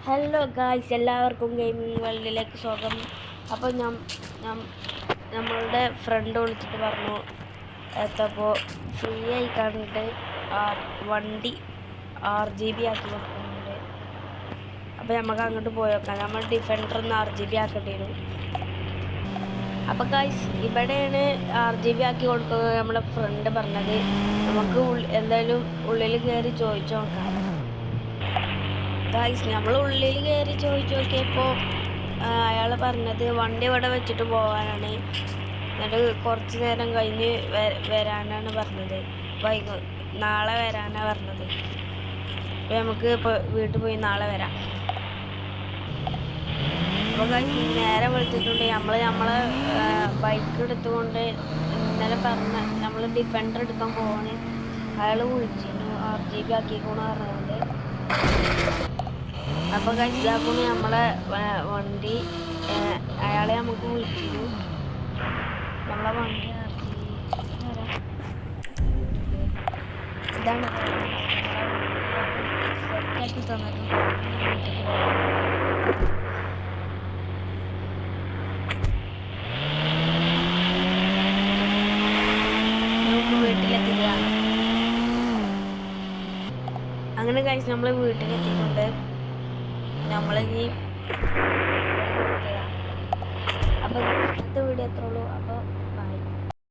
Hello guys, എല്ലാവർക്കും gaming വേൾഡിലേക്ക് സ്വാഗതം. അപ്പോൾ നമ്മളുടെ ഫ്രണ്ട് വിളിച്ചിട്ട് പറഞ്ഞു എത്തപ്പോൾ ഫ്രീ ആയി കണ്ടിട്ട് വണ്ടി RGB ആക്കി കൊടുക്കുന്നുണ്ട്. അപ്പോൾ നമുക്ക് അങ്ങോട്ട് പോയേക്കാം. നമ്മൾ ഡിഫൻഡർ ഒന്ന് RGB ആക്കേണ്ടി വരും. അപ്പോൾ ഗായ്സ്, ഇവിടെയാണ് RGB ആക്കി കൊടുക്കുന്നത് നമ്മുടെ ഫ്രണ്ട് പറഞ്ഞത്. നമുക്ക് എന്തായാലും ഉള്ളിൽ കയറി ചോദിച്ചു നോക്കാം. ഗായ്സ്, നമ്മൾ ഉള്ളിൽ കയറി ചോദിച്ചു നോക്കിയപ്പോൾ അയാൾ പറഞ്ഞത് വണ്ടി ഇവിടെ വെച്ചിട്ട് പോകാനാണ്, എന്നിട്ട് കുറച്ച് നേരം കഴിഞ്ഞ് വരാനാണ് പറഞ്ഞത്. നാളെ വരാനാണ് പറഞ്ഞത്. അപ്പോൾ നമുക്ക് ഇപ്പോൾ വീട്ടിൽ പോയി നാളെ വരാം. അപ്പോൾ ഗായ്സ്, നേരെ വിളിച്ചിട്ടുണ്ട്. നമ്മളെ ബൈക്ക് എടുത്തുകൊണ്ട് ഇന്നലെ നമ്മൾ ഡിഫൻഡർ എടുക്കാൻ പോവാണ്. അയാൾ വിളിച്ചിരുന്നു RGB ആക്കിക്കോന്ന് പറഞ്ഞുകൊണ്ട്. അപ്പോൾ ഗായ്സ്, ഇതാക്കുന്നു നമ്മളെ വണ്ടി. അയാളെ നമുക്ക് വിളിച്ചിരുന്നു. നമ്മളെ വണ്ടി ഇതാണ് സെറ്റാക്കി തന്നത്. നമുക്ക് വീട്ടിലെത്തിക്കുക. അങ്ങനെ ഗായ്സ്, നമ്മൾ വീട്ടിലെത്തിയിട്ടുണ്ട്. നമ്മളിനി അപ്പോൾ ഇന്നത്തെ വീഡിയോ എത്ര ഉള്ളൂ. അപ്പോൾ